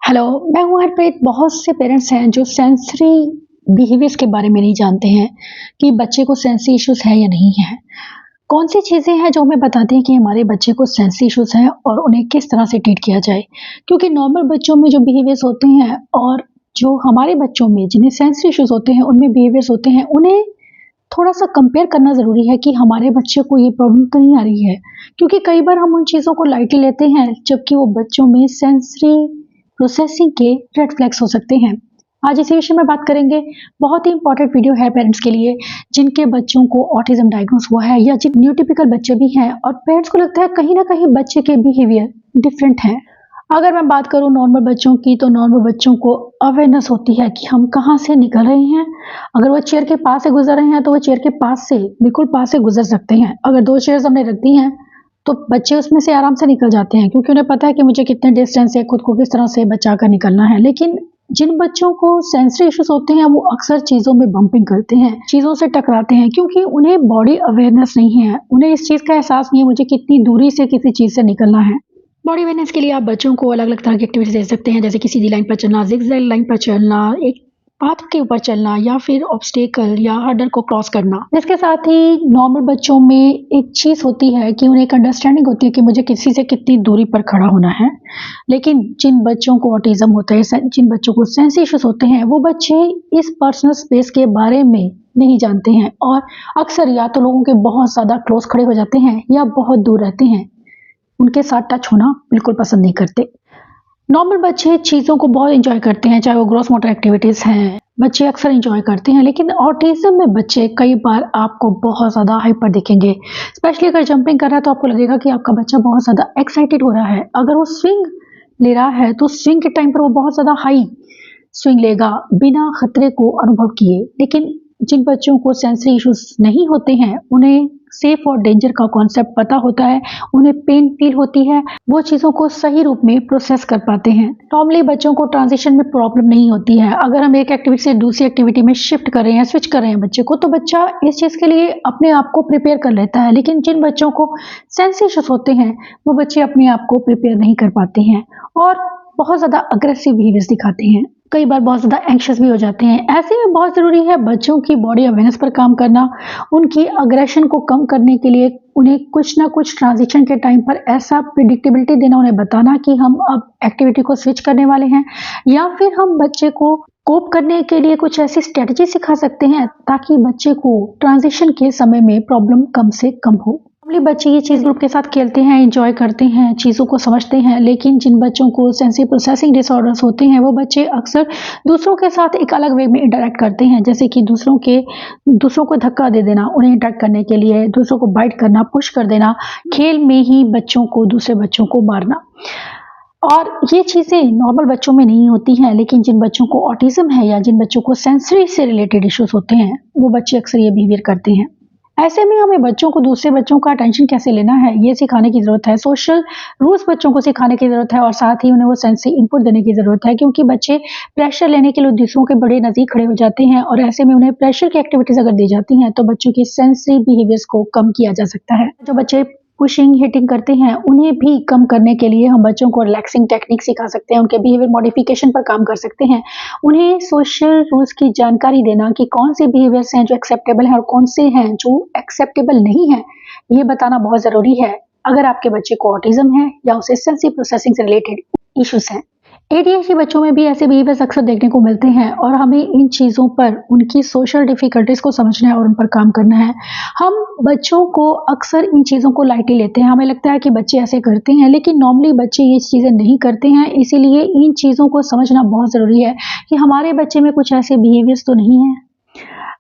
Hello, मैं हूँ हरप्रीत। बहुत से पेरेंट्स हैं जो सेंसरी बिहेवियर्स के बारे में नहीं जानते हैं कि बच्चे को सेंसरी इश्यूज़ है या नहीं है। कौन सी चीज़ें हैं जो हमें बताती हैं कि हमारे बच्चे को सेंसरी इश्यूज़ हैं और उन्हें किस तरह से ट्रीट किया जाए। क्योंकि नॉर्मल बच्चों में जो बिहेवियर्स होते हैं और जो हमारे बच्चों में जिन्हें सेंसरी इश्यूज़ होते हैं, उनमें बिहेवियर्स होते हैं, उन्हें थोड़ा-सा कंपेयर करना ज़रूरी है कि हमारे बच्चे को ये प्रॉब्लम तो नहीं आ रही है। क्योंकि कई बार हम उन चीज़ों को लाइटली लेते हैं, जबकि वो बच्चों में सेंसरी प्रोसेसिंग के रेड फ्लैग्स हो सकते हैं। आज इसी विषय में बात करेंगे। बहुत ही इंपॉर्टेंट वीडियो है पेरेंट्स के लिए, जिनके बच्चों को ऑटिज़्म डायग्नोस हुआ है या जिन न्यूरोटिपिकल बच्चे भी हैं और पेरेंट्स को लगता है कहीं न कहीं बच्चे के बिहेवियर डिफरेंट हैं। अगर मैं बात करूँ नॉर्मल बच्चों की, तो नॉर्मल बच्चों को अवेयरनेस होती है कि हम कहाँ से निकल रहे हैं। अगर वो चेयर के पास से गुज़र रहे हैं, तो वो चेयर के पास से, बिल्कुल पास से गुज़र सकते हैं। अगर 2 चेयर्स हमने रख दी हैं, तो बच्चे उसमें से आराम से निकल जाते हैं, क्योंकि उन्हें पता है कि मुझे कितने डिस्टेंस से खुद को किस तरह से बचाकर निकलना है। लेकिन जिन बच्चों को सेंसरी इश्यूज़ होते हैं, वो अक्सर चीज़ों में बम्पिंग करते हैं, चीज़ों से टकराते हैं, क्योंकि उन्हें बॉडी अवेयरनेस नहीं है। उन्हें इस चीज़ का एहसास नहीं है मुझे कितनी दूरी से किसी चीज़ से निकलना है। बॉडी अवेयरनेस के लिए आप बच्चों को अलग-अलग तरह की एक्टिविटीज़ दे सकते हैं, जैसे कि सीधी लाइन पर चलना, ज़िगज़ैग लाइन पर चलना, एक पाथ के ऊपर चलना या फिर ऑब्स्टेकल या हर्डल को क्रॉस करना। इसके साथ ही नॉर्मल बच्चों में एक चीज़ होती है कि उन्हें एक अंडरस्टैंडिंग होती है कि मुझे किसी से कितनी दूरी पर खड़ा होना है। लेकिन जिन बच्चों को ऑटिज़्म होता है, जिन बच्चों को सेंस इश्यूज़ होते हैं, वो बच्चे इस पर्सनल स्पेस के बारे में नहीं जानते हैं और अक्सर या तो लोगों के बहुत ज़्यादा क्लोज खड़े हो जाते हैं या बहुत दूर रहते हैं। उनके साथ टच होना बिल्कुल पसंद नहीं करते। नॉर्मल बच्चे चीज़ों को बहुत एंजॉय करते हैं, चाहे वो ग्रॉस मोटर एक्टिविटीज़ हैं, बच्चे अक्सर एंजॉय करते हैं। लेकिन ऑटिज़्म में बच्चे कई बार आपको बहुत ज़्यादा हाइपर दिखेंगे। स्पेशली अगर जंपिंग कर रहा है, तो आपको लगेगा कि आपका बच्चा बहुत ज़्यादा एक्साइटेड हो रहा है। अगर वो स्विंग ले रहा है, तो स्विंग के टाइम पर वो बहुत ज़्यादा हाई स्विंग लेगा, बिना खतरे को अनुभव किए। लेकिन जिन बच्चों को सेंसरी इश्यूज़ नहीं होते हैं, उन्हें सेफ और डेंजर का कॉन्सेप्ट पता होता है, उन्हें पेन फील होती है, वो चीज़ों को सही रूप में प्रोसेस कर पाते हैं। नॉर्मली बच्चों को ट्रांजिशन में प्रॉब्लम नहीं होती है। अगर हम एक एक्टिविटी से दूसरी एक्टिविटी में शिफ्ट कर रहे हैं, स्विच कर रहे हैं बच्चे को, तो बच्चा इस चीज़ के लिए अपने आप को प्रिपेयर कर लेता है। लेकिन जिन बच्चों को सेंसरी इश्यूज़ होते हैं, वो बच्चे अपने आप को प्रिपेयर नहीं कर पाते हैं और बहुत ज़्यादा अग्रेसिव बिहेवियर्स दिखाते हैं। कई बार बहुत ज़्यादा एंग्शियस भी हो जाते हैं। ऐसे में बहुत ज़रूरी है बच्चों की बॉडी अवेयरनेस पर काम करना, उनकी अग्रेशन को कम करने के लिए उन्हें कुछ ना कुछ ट्रांजिशन के टाइम पर ऐसा प्रेडिक्टेबिलिटी देना, उन्हें बताना कि हम अब एक्टिविटी को स्विच करने वाले हैं, या फिर हम बच्चे को कोप करने के लिए कुछ ऐसी स्ट्रेटजी सिखा सकते हैं ताकि बच्चे को ट्रांजिशन के समय में प्रॉब्लम कम से कम हो। नॉर्मली बच्चे ये चीज़ ग्रुप के साथ खेलते हैं, एंजॉय करते हैं, चीज़ों को समझते हैं। लेकिन जिन बच्चों को सेंसरी प्रोसेसिंग डिसऑर्डर्स होते हैं, वो बच्चे अक्सर दूसरों के साथ एक अलग वे में इंटरैक्ट करते हैं, जैसे कि दूसरों को धक्का दे देना, उन्हें इंटरैक्ट करने के लिए, दूसरों को बाइट करना, पुश कर देना, खेल में ही बच्चों को दूसरे बच्चों को मारना। और ये चीज़ें नॉर्मल बच्चों में नहीं होती हैं, लेकिन जिन बच्चों को ऑटिज़्म है या जिन बच्चों को सेंसरी से रिलेटेड इश्यूज़ होते हैं, वो बच्चे अक्सर ये बिहेवियर करते हैं। ऐसे में हमें बच्चों को दूसरे बच्चों का अटेंशन कैसे लेना है, ये सिखाने की ज़रूरत है। सोशल रूल्स बच्चों को सिखाने की ज़रूरत है और साथ ही उन्हें वो सेंसरी इनपुट देने की ज़रूरत है, क्योंकि बच्चे प्रेशर लेने के लिए दूसरों के बड़े नज़दीक खड़े हो जाते हैं और ऐसे में उन्हें प्रेशर की एक्टिविटीज़ अगर दी जाती हैं, तो बच्चों की सेंसरी बिहेवियर्स को कम किया जा सकता है। जो बच्चे पुशिंग, हिटिंग करते हैं, उन्हें भी कम करने के लिए हम बच्चों को रिलैक्सिंग टेक्निक सिखा सकते हैं, उनके बिहेवियर मॉडिफिकेशन पर काम कर सकते हैं। उन्हें सोशल रूल्स की जानकारी देना कि कौन से बिहेवियर्स हैं जो एक्सेप्टेबल हैं और कौन से हैं जो एक्सेप्टेबल नहीं हैं, ये बताना बहुत ज़रूरी है अगर आपके बच्चे को ऑटिज़्म है या उसे सेंसरी प्रोसेसिंग से रिलेटेड इश्यूज़ हैं। एडीएचडी बच्चों में भी ऐसे बिहेवियर्स अक्सर देखने को मिलते हैं और हमें इन चीज़ों पर, उनकी सोशल डिफ़िकल्टीज़ को समझना है और उन पर काम करना है। हम बच्चों को अक्सर इन चीज़ों को लाइटली लेते हैं। हमें लगता है कि बच्चे ऐसे करते हैं, लेकिन नॉर्मली बच्चे ये चीज़ें नहीं करते हैं। इसीलिए इन चीज़ों को समझना बहुत ज़रूरी है कि हमारे बच्चे में कुछ ऐसे बिहेवियर्स तो नहीं हैं।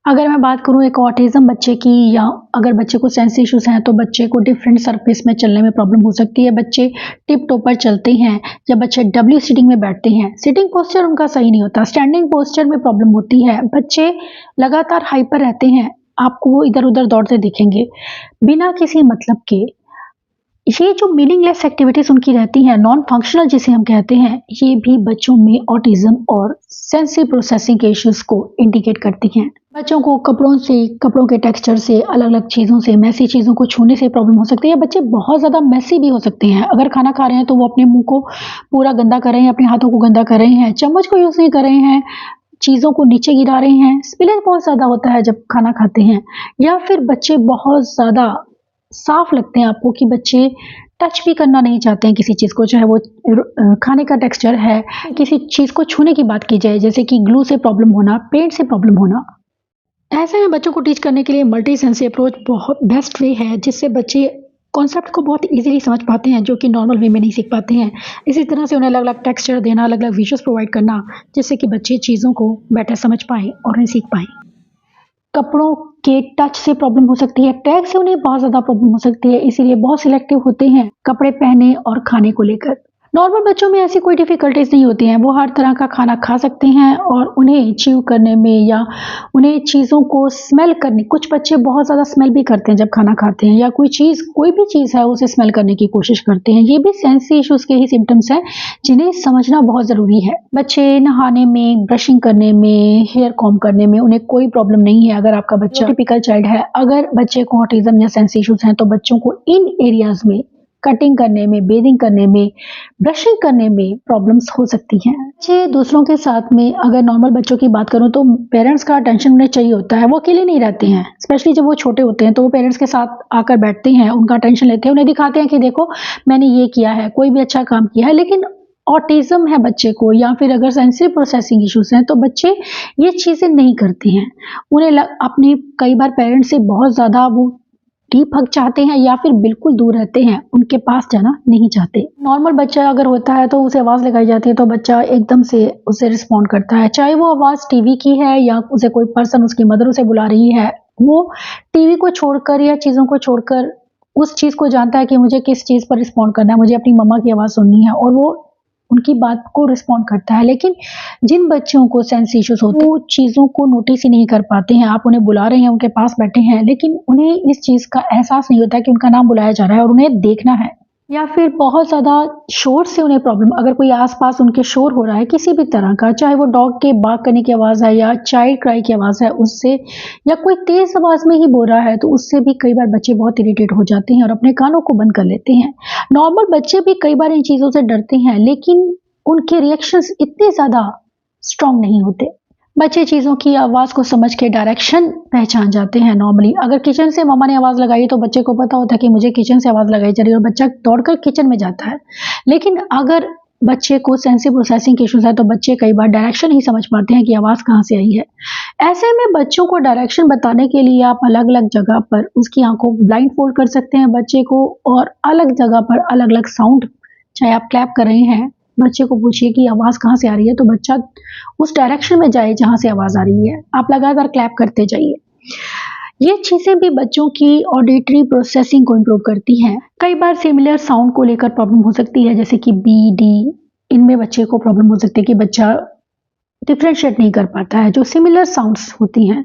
अगर मैं बात करूँ एक ऑटिज़्म बच्चे की, या अगर बच्चे को सेंसरी इश्यूज़ हैं, तो बच्चे को डिफरेंट सरफेस में चलने में प्रॉब्लम हो सकती है। बच्चे टिप टो पर चलते हैं या बच्चे डब्ल्यू सीटिंग में बैठते हैं, सिटिंग पोस्चर उनका सही नहीं होता, स्टैंडिंग पोस्चर में प्रॉब्लम होती है। बच्चे लगातार हाइपर रहते हैं, आपको वो इधर-उधर दौड़ते दिखेंगे बिना किसी मतलब के। ये जो मीनिंगलेस एक्टिविटीज़ उनकी रहती हैं, नॉन फंक्शनल जिसे हम कहते हैं, ये भी बच्चों में ऑटिज़्म और सेंसरी प्रोसेसिंग के इश्यूज़ को इंडिकेट करती हैं। बच्चों को कपड़ों से, कपड़ों के टेक्सचर से, अलग-अलग चीज़ों से, मेसी चीज़ों को छूने से प्रॉब्लम हो सकती है। बच्चे बहुत ज़्यादा मेसी भी हो सकते हैं। अगर खाना खा रहे हैं तो वो अपने मुँह को पूरा गंदा कर रहे हैं, अपने हाथों को गंदा कर रहे हैं, चम्मच को यूज़ नहीं कर रहे हैं, चीज़ों को नीचे गिरा रहे हैं। स्पिलेज बहुत ज़्यादा होता है जब खाना खाते हैं, या फिर बच्चे बहुत ज़्यादा साफ लगते हैं आपको कि बच्चे टच भी करना नहीं चाहते हैं किसी चीज़ को, चाहे वो खाने का टेक्सचर है, किसी चीज़ को छूने की बात की जाए, जैसे कि ग्लू से प्रॉब्लम होना, पेंट से प्रॉब्लम होना। ऐसे में बच्चों को टीच करने के लिए मल्टी सेंसरी अप्रोच बहुत बेस्ट वे है, जिससे बच्चे कॉन्सेप्ट को बहुत ईज़िली समझ पाते हैं, जो कि नॉर्मल वे में नहीं सीख पाते हैं। इसी तरह से उन्हें अलग-अलग टेक्सचर देना, अलग-अलग विजुअल्स प्रोवाइड करना, जिससे कि बच्चे चीज़ों को बेटर समझ पाएँ और उन्हें सीख पाएँ। कपड़ों के टच से प्रॉब्लम हो सकती है, टैग से उन्हें बहुत ज़्यादा प्रॉब्लम हो सकती है, इसीलिए बहुत सिलेक्टिव होते हैं कपड़े पहने और खाने को लेकर। नॉर्मल बच्चों में ऐसी कोई डिफ़िकल्टीज़ नहीं होती हैं, वो हर तरह का खाना खा सकते हैं और उन्हें च्यू करने में या उन्हें चीज़ों को स्मेल करने, कुछ बच्चे बहुत ज़्यादा स्मेल भी करते हैं जब खाना खाते हैं, या कोई भी चीज़ है उसे स्मेल करने की कोशिश करते हैं। ये भी सेंसरी इश्यूज़ के ही सिम्पटम्स हैं, जिन्हें समझना बहुत ज़रूरी है। बच्चे नहाने में, ब्रशिंग करने में, हेयर कॉम्ब करने में उन्हें कोई प्रॉब्लम नहीं है अगर आपका बच्चा टिपिकल चाइल्ड है। अगर बच्चे को ऑटिज़्म या सेंसरी इश्यूज़ हैं, तो बच्चों को इन एरियाज़ में कटिंग करने में, बेथिंग करने में, ब्रशिंग करने में प्रॉब्लम्स हो सकती हैं। बच्चे दूसरों के साथ में, अगर नॉर्मल बच्चों की बात करूँ तो पेरेंट्स का अटेंशन उन्हें चाहिए होता है, वो अकेले नहीं रहते हैं। स्पेशली जब वो छोटे होते हैं तो वो पेरेंट्स के साथ आकर बैठते हैं, उनका अटेंशन लेते हैं, उन्हें दिखाते हैं कि देखो मैंने ये किया है, कोई भी अच्छा काम किया है। लेकिन ऑटिज़्म है बच्चे को, या फिर अगर सेंसरी प्रोसेसिंग इश्यूज़ हैं, तो बच्चे ये चीज़ें नहीं करते हैं। उन्हें अपने कई बार पेरेंट्स से बहुत ज़्यादा वो डीप हग चाहते हैं, या फिर बिल्कुल दूर रहते हैं, उनके पास जाना नहीं चाहते। नॉर्मल बच्चा अगर होता है तो उसे आवाज़ लगाई जाती है तो बच्चा एकदम से उसे रिस्पॉन्ड करता है, चाहे वो आवाज़ टीवी की है या उसे कोई पर्सन, उसकी मदर उसे बुला रही है। वो टीवी को छोड़कर या चीज़ों को छोड़कर उस चीज़ को जानता है कि मुझे किस चीज़ पर रिस्पॉन्ड करना है, मुझे अपनी मम्मा की आवाज़ सुननी है, और वो उनकी बात को रिस्पॉन्ड करता है। लेकिन जिन बच्चों को सेंस इश्यूज़ होते हैं, वो चीज़ों को नोटिस ही नहीं कर पाते हैं। आप उन्हें बुला रहे हैं, उनके पास बैठे हैं, लेकिन उन्हें इस चीज़ का एहसास नहीं होता है कि उनका नाम बुलाया जा रहा है और उन्हें देखना है। या फिर बहुत ज़्यादा शोर से उन्हें प्रॉब्लम, अगर कोई आस-पास उनके शोर हो रहा है किसी भी तरह का, चाहे वो डॉग के बार्क करने की आवाज़ है या चाइल्ड क्राई की आवाज़ है उससे, या कोई तेज़ आवाज़ में ही बोल रहा है, तो उससे भी कई बार बच्चे बहुत इरिटेट हो जाते हैं और अपने कानों को बंद कर लेते हैं। नॉर्मल बच्चे भी कई बार इन चीज़ों से डरते हैं, लेकिन उनके रिएक्शंस इतने ज़्यादा स्ट्रॉन्ग नहीं होते। बच्चे चीज़ों की आवाज़ को समझ के डायरेक्शन पहचान जाते हैं नॉर्मली। अगर किचन से मम्मा ने आवाज़ लगाई तो बच्चे को पता होता है कि मुझे किचन से आवाज़ लगाई जा रही है, और बच्चा दौड़कर किचन में जाता है। लेकिन अगर बच्चे को सेंसरी प्रोसेसिंग के इश्यूज़ है तो बच्चे कई बार डायरेक्शन नहीं समझ पाते हैं कि आवाज़ कहाँ से आई है। ऐसे में बच्चों को डायरेक्शन बताने के लिए आप अलग-अलग जगह पर उसकी आँखों को ब्लाइंड फोल्ड कर सकते हैं बच्चे को, और अलग जगह पर अलग-अलग साउंड, चाहे आप क्लैप कर रहे हैं, बच्चे को पूछिए कि आवाज़ कहाँ से आ रही है, तो बच्चा उस डायरेक्शन में जाए जहाँ से आवाज़ आ रही है। आप लगातार क्लैप करते जाइए। ये चीज़ें भी बच्चों की ऑडिटरी प्रोसेसिंग को इम्प्रूव करती हैं। कई बार सिमिलर साउंड को लेकर प्रॉब्लम हो सकती है, जैसे कि बी, डी, इनमें बच्चे को प्रॉब्लम हो सकती है कि बच्चा डिफरेंशिएट नहीं कर पाता है जो सिमिलर साउंड्स होती हैं,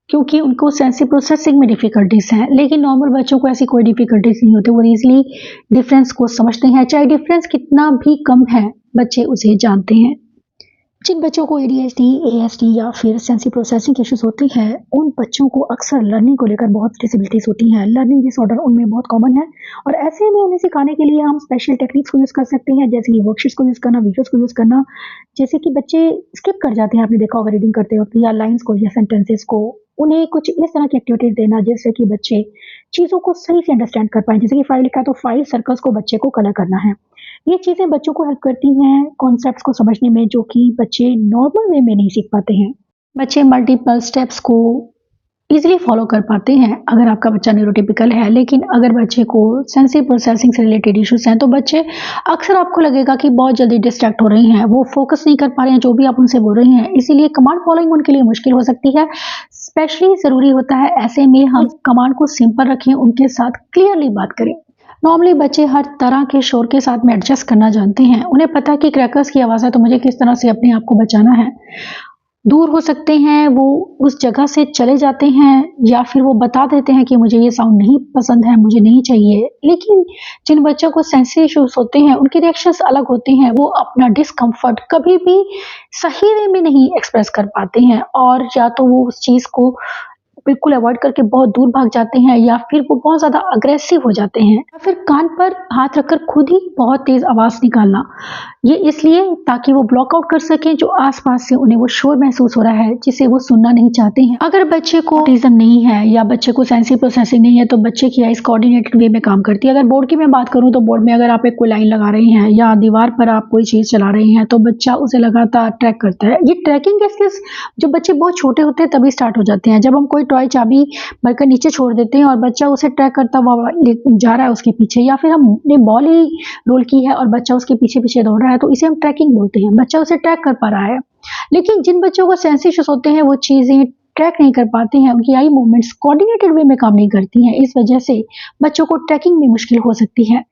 क्योंकि उनको सेंसरी प्रोसेसिंग में डिफ़िकल्टीज़ हैं। लेकिन नॉर्मल बच्चों को ऐसी कोई डिफ़िकल्टीज़ नहीं होती, वो ईज़िली डिफरेंस को समझते हैं, चाहे डिफरेंस कितना भी कम है, बच्चे उसे जानते हैं। जिन बच्चों को एडीएचडी, एएसडी या फिर सेंसरी प्रोसेसिंग इश्यूज होती हैं, उन बच्चों को अक्सर लर्निंग को लेकर बहुत डिसेबिलिटीज़ होती हैं। लर्निंग डिसऑर्डर उनमें बहुत कॉमन है, और ऐसे में उन्हें सिखाने के लिए हम स्पेशल टेक्निक्स को यूज़ कर सकते हैं, जैसे कि वर्कशीट्स को यूज़ करना, वीडियोज़ को यूज़ करना। जैसे कि बच्चे स्किप कर जाते हैं, आपने देखा होगा रीडिंग करते वक़्त, या लाइन्स को या सेंटेंसेस को, उन्हें कुछ इस तरह की एक्टिविटीज़ देना जिससे कि बच्चे चीज़ों को सही से अंडरस्टैंड कर पाएँ। जैसे कि 5 लिखा है तो 5 सर्कल्स को बच्चे को कलर करना है। ये चीज़ें बच्चों को हेल्प करती हैं कॉन्सेप्ट्स को समझने में, जो कि बच्चे नॉर्मल वे में नहीं सीख पाते हैं। बच्चे मल्टीपल स्टेप्स को ईज़िली फॉलो कर पाते हैं अगर आपका बच्चा न्यूरोटिपिकल है, लेकिन अगर बच्चे को सेंसरी प्रोसेसिंग से रिलेटेड इश्यूज़ हैं, तो बच्चे अक्सर आपको लगेगा कि बहुत जल्दी डिस्ट्रैक्ट हो रहे हैं, वो फोकस नहीं कर पा रहे हैं जो भी आप उनसे बोल रहे हैं, इसीलिए कमांड फॉलोइंग उनके लिए मुश्किल हो सकती है। स्पेशली ज़रूरी होता है ऐसे में हम कमांड को सिंपल रखें, उनके साथ क्लियरली बात करें। नॉर्मली बच्चे हर तरह के शोर के साथ में एडजस्ट करना जानते हैं। उन्हें पता है कि क्रैकर्स की आवाज़ है तो मुझे किस तरह से अपने आप को बचाना है। दूर हो सकते हैं, वो उस जगह से चले जाते हैं या फिर वो बता देते हैं कि मुझे ये साउंड नहीं पसंद है, मुझे नहीं चाहिए। लेकिन जिन बच्चों को सेंसरी इश्यूज़ होते हैं, उनके रिएक्शंस अलग होते हैं। वो अपना डिस्कम्फर्ट कभी भी सही वे में नहीं एक्सप्रेस कर पाते हैं और या तो वो उस चीज़ को बिल्कुल अवॉइड करके बहुत दूर भाग जाते हैं या फिर वो बहुत ज़्यादा अग्रेसिव हो जाते हैं या फिर कान पर हाथ रखकर खुद ही बहुत तेज़ आवाज़ निकालना। ये इसलिए ताकि वो ब्लॉक आउट कर सकें जो आस-पास से उन्हें वो शोर महसूस हो रहा है जिसे वो सुनना नहीं चाहते हैं। अगर बच्चे को ऑटिज़्म नहीं है या बच्चे को सेंसरी प्रोसेसिंग नहीं है तो बच्चे की आइज़ कोऑर्डिनेटेड वे में काम करती है। अगर बोर्ड की मैं बात करूँ तो बोर्ड में अगर आप एक कोई लाइन लगा रहे हैं या दीवार पर आप कोई चीज़ चला रहे हैं तो बच्चा उसे लगातार ट्रैक करता है। ये ट्रैकिंग के स्किल्स जो बच्चे बहुत छोटे होते हैं तभी स्टार्ट हो जाते हैं। जब हम कोई टॉय चाबी भरकर नीचे छोड़ देते हैं और बच्चा उसे ट्रैक करता हुआ जा रहा है उसके पीछे या फिर हमने बॉल ही रोल की है और बच्चा उसके पीछे-पीछे दौड़ रहा है तो इसे हम ट्रैकिंग बोलते हैं। बच्चा उसे ट्रैक कर पा रहा है। लेकिन जिन बच्चों को सेंसरी इश्यूज़ होते हैं वो चीज़ें ट्रैक नहीं कर पाते हैं, उनकी आई मूवमेंट्स कोऑर्डिनेटेड वे में काम नहीं करती हैं। इस वजह से बच्चों को ट्रैकिंग में मुश्किल हो सकती है।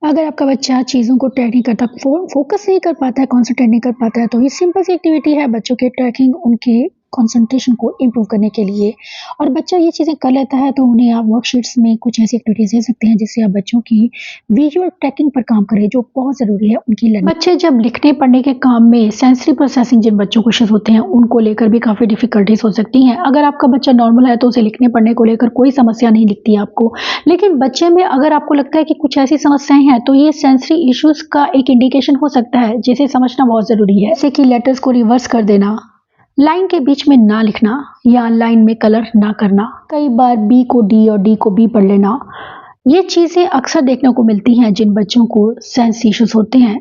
अगर आपका बच्चा चीज़ों को ट्रैक नहीं करता, फोकस नहीं कर पाता है, कॉन्संट्रेट नहीं कर पाता है, तो ये सिंपल सी एक्टिविटी है बच्चों के ट्रैकिंग उनके कंसंट्रेशन को इम्प्रूव करने के लिए। और बच्चा ये चीज़ें कर लेता है तो उन्हें आप वर्कशीट्स में कुछ ऐसी एक्टिविटीज़ दे सकते हैं जिससे आप बच्चों की विजुअल ट्रैकिंग पर काम करें जो बहुत ज़रूरी है उनकी लर्निंग। बच्चे जब लिखने पढ़ने के काम में सेंसरी प्रोसेसिंग जिन बच्चों को इश्यूज़ होते हैं उनको लेकर भी काफ़ी डिफ़िकल्टीज़ हो सकती हैं। अगर आपका बच्चा नॉर्मल है तो उसे लिखने पढ़ने को लेकर कोई समस्या नहीं दिखती आपको। लेकिन बच्चे में अगर आपको लगता है कि कुछ ऐसी समस्याएँ हैं तो ये सेंसरी इश्यूज़ का एक इंडिकेशन हो सकता है जिसे समझना बहुत ज़रूरी है। जैसे कि लेटर्स को रिवर्स कर देना, लाइन के बीच में ना लिखना या लाइन में कलर ना करना, कई बार बी को डी और डी को बी पढ़ लेना। ये चीज़ें अक्सर देखने को मिलती हैं जिन बच्चों को सेंस इश्यूज होते हैं।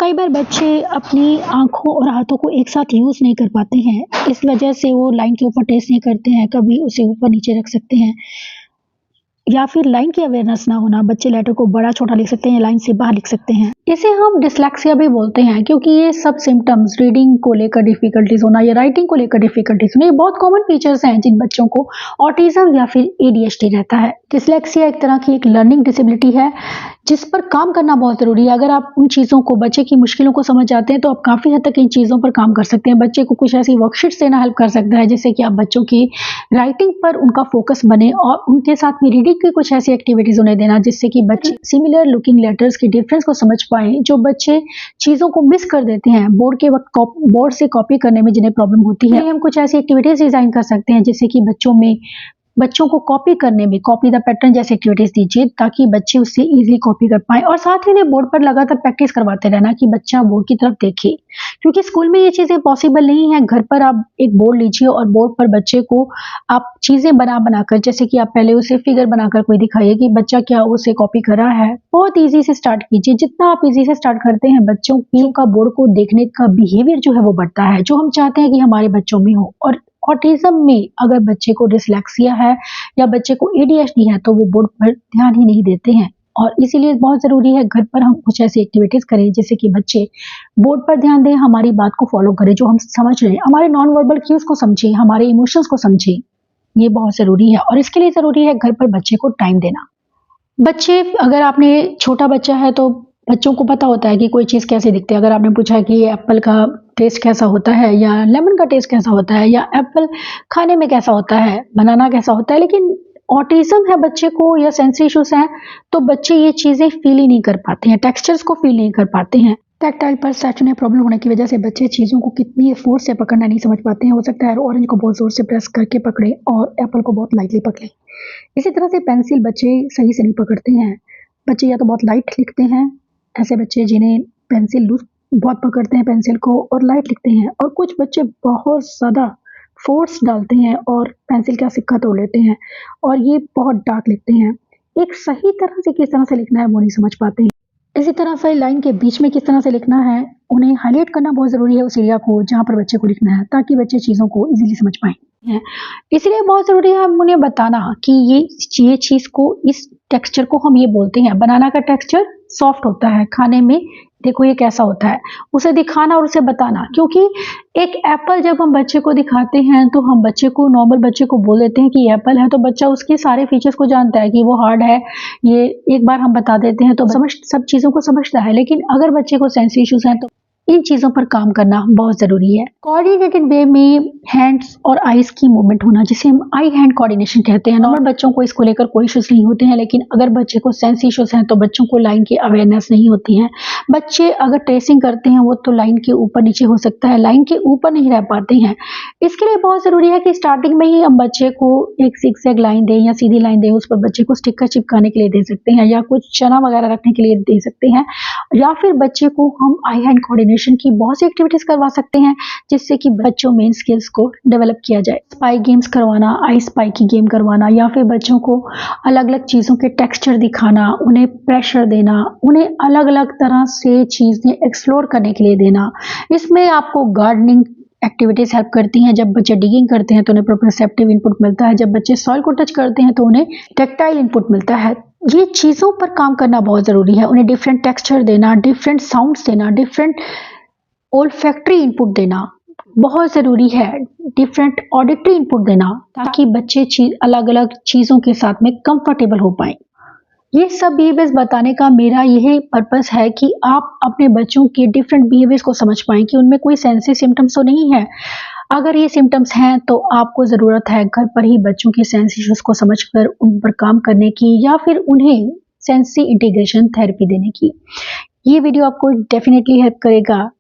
कई बार बच्चे अपनी आँखों और हाथों को एक साथ यूज़ नहीं कर पाते हैं, इस वजह से वो लाइन के ऊपर टेस्ट नहीं करते हैं, कभी उसे ऊपर नीचे रख सकते हैं या फिर लाइन की अवेयरनेस ना होना, बच्चे लेटर को बड़ा छोटा लिख सकते हैं, लाइन से बाहर लिख सकते हैं। इसे हम डिस्लेक्सिया भी बोलते हैं क्योंकि ये सब सिम्टम्स रीडिंग को लेकर डिफिकल्टीज होना या राइटिंग को लेकर डिफिकल्टीज होना ये बहुत कॉमन फीचर्स हैं जिन बच्चों को ऑटिज्म या फिर एडीएचडी रहता है। डिस्लेक्सिया एक तरह की एक लर्निंग डिसेबिलिटी है जिस पर काम करना बहुत ज़रूरी है। अगर आप उन चीज़ों को बच्चे की मुश्किलों को समझ जाते हैं तो आप काफ़ी हद तक इन चीज़ों पर काम कर सकते हैं। बच्चे को कुछ ऐसी वर्कशीट्स देना हेल्प कर सकता है जिससे कि आप बच्चों की राइटिंग पर उनका फोकस बने और उनके साथ में रीडिंग की कुछ ऐसी एक्टिविटीज़ उन्हें देना जिससे कि बच्चे सिमिलर लुकिंग लेटर्स के डिफरेंस को समझ पाएँ। जो बच्चे चीज़ों को मिस कर देते हैं बोर्ड के वक्त बोर्ड से कॉपी करने में जिन्हें प्रॉब्लम होती है, हम कुछ ऐसी एक्टिविटीज़ डिज़ाइन कर सकते हैं जिससे कि बच्चों को कॉपी करने में कॉपी द पैटर्न जैसी एक्टिविटीज दीजिए ताकि बच्चे उससे इजीली कॉपी कर पाएं और साथ ही उन्हें बोर्ड पर लगातार प्रैक्टिस करवाते रहना कि बच्चा बोर्ड की तरफ देखे, क्योंकि स्कूल में ये चीज़ें पॉसिबल नहीं है। घर पर आप एक बोर्ड लीजिए और बोर्ड पर बच्चे को आप चीज़ें बनाकर जैसे कि आप पहले उसे फिगर बनाकर कोई दिखाइए कि बच्चा क्या उसे कॉपी कर रहा है। बहुत ईजी से स्टार्ट कीजिए, जितना आप ईजी से स्टार्ट करते हैं बच्चों का बोर्ड को देखने का बिहेवियर जो है वो बढ़ता है, जो हम चाहते हैं कि हमारे बच्चों में हो। और ऑटिज्म में अगर बच्चे को डिस्लेक्सिया है या बच्चे को एडीएचडी है तो वो बोर्ड पर ध्यान ही नहीं देते हैं और इसीलिए बहुत ज़रूरी है घर पर हम कुछ ऐसी एक्टिविटीज़ करें जिससे कि बच्चे बोर्ड पर ध्यान दें, हमारी बात को फॉलो करें जो हम समझ रहे हैं, हमारे नॉन वर्बल क्यूज़ को समझें, हमारे इमोशंस को समझें। ये बहुत ज़रूरी है और इसके लिए ज़रूरी है घर पर बच्चे को टाइम देना। बच्चे अगर आपने छोटा बच्चा है तो बच्चों को पता होता है कि कोई चीज़ कैसे दिखती है। अगर आपने पूछा कि एप्पल का टेस्ट कैसा होता है या लेमन का टेस्ट कैसा होता है या एप्पल खाने में कैसा होता है, बनाना कैसा होता है, लेकिन ऑटिज्म है बच्चे को या सेंसरी इश्यूज हैं तो बच्चे ये चीज़ें फील ही नहीं कर पाते हैं, टेक्सचर्स को फील नहीं कर पाते हैं। टैक्टाइल परसेप्शन प्रॉब्लम होने की वजह से बच्चे चीज़ों को कितनी फोर्स से पकड़ना नहीं समझ पाते हैं। हो सकता है ऑरेंज को बहुत जोर से प्रेस करके पकड़े और एप्पल को बहुत लाइटली पकड़े। इसी तरह से पेंसिल बच्चे सही से नहीं पकड़ते हैं। बच्चे या तो बहुत लाइट लिखते हैं, ऐसे बच्चे जिन्हें पेंसिल लूज बहुत पकड़ते हैं पेंसिल को और लाइट लिखते हैं, और कुछ बच्चे बहुत ज़्यादा फोर्स डालते हैं और पेंसिल का सिक्का तोड़ लेते हैं और ये बहुत डार्क लिखते हैं। एक सही तरह से किस तरह से लिखना है वो नहीं समझ पाते हैं। इसी तरह से लाइन के बीच में किस तरह से लिखना है, उन्हें हाईलाइट करना बहुत ज़रूरी है उस एरिया को जहाँ पर बच्चे को लिखना है ताकि बच्चे चीज़ों को इजीली समझ पाएँ। इसलिए बहुत ज़रूरी है हम उन्हें बताना कि ये चीज़ को, इस टेक्सचर को हम ये बोलते हैं। बनाना का टेक्सचर सॉफ्ट होता है, खाने में देखो ये कैसा होता है, उसे दिखाना और उसे बताना। क्योंकि एक एप्पल जब हम बच्चे को दिखाते हैं तो हम बच्चे को, नॉर्मल बच्चे को बोल देते हैं कि ये एप्पल है, तो बच्चा उसके सारे फीचर्स को जानता है कि वो हार्ड है, ये एक बार हम बता देते हैं तो सब चीज़ों को समझता है। लेकिन अगर बच्चे को सेंसरी इश्यूज हैं तो इन चीज़ों पर काम करना बहुत ज़रूरी है। कोऑर्डिनेटेड वे में हैंड्स और आइज़ की मूवमेंट होना, जिसे हम आई हैंड कोऑर्डिनेशन कहते हैं। नॉर्मल बच्चों को इसको लेकर कोई इश्यूज़ नहीं होते हैं, लेकिन अगर बच्चे को सेंस इश्यूज़ हैं तो बच्चों को लाइन की अवेयरनेस नहीं होती है। बच्चे अगर ट्रेसिंग करते हैं वो तो लाइन के ऊपर नीचे हो सकता है, लाइन के ऊपर नहीं रह पाते हैं। इसके लिए बहुत ज़रूरी है कि स्टार्टिंग में ही हम बच्चे को एक ज़िगज़ैग लाइन दें या सीधी लाइन दें, उस पर बच्चे को स्टिकर चिपकाने के लिए दे सकते हैं या कुछ चना वगैरह रखने के लिए दे सकते हैं, या फिर बच्चे को हम आई हैंड कोऑर्डिनेशन की बहुत सी एक्टिविटीज़ करवा सकते हैं जिससे कि बच्चों में इन स्किल्स को डेवलप किया जाए। स्पाई गेम्स करवाना, आई स्पाई की गेम करवाना, या फिर बच्चों को अलग-अलग चीज़ों के टेक्सचर दिखाना, उन्हें प्रेशर देना, उन्हें अलग-अलग तरह से चीज़ें एक्सप्लोर करने के लिए देना। इसमें आपको गार्डनिंग एक्टिविटीज़ हेल्प करती हैं। जब बच्चे डिगिंग करते हैं तो उन्हें प्रोप्रियोसेप्टिव इनपुट मिलता है, जब बच्चे सॉइल को टच करते हैं तो उन्हें टैक्टाइल इनपुट मिलता है। ये चीज़ों पर काम करना बहुत ज़रूरी है, उन्हें डिफरेंट टेक्सचर देना, डिफरेंट साउंड्स देना, डिफरेंट ओल्फैक्टरी इनपुट देना बहुत ज़रूरी है, डिफरेंट ऑडिटरी इनपुट देना, ताकि बच्चे अलग-अलग चीज़ों के साथ में कंफर्टेबल हो पाएँ। ये सब बिहेवियर्स बताने का मेरा यही पर्पस है कि आप अपने बच्चों के डिफरेंट बिहेवियर्स को समझ पाएँ कि उनमें कोई सेंसरी सिम्पटम्स तो नहीं है। अगर ये सिम्पटम्स हैं तो आपको ज़रूरत है घर पर ही बच्चों के सेंस इश्यूज़ को समझकर उन पर काम करने की, या फिर उन्हें सेंसरी इंटीग्रेशन थेरेपी देने की। ये वीडियो आपको डेफिनेटली हेल्प करेगा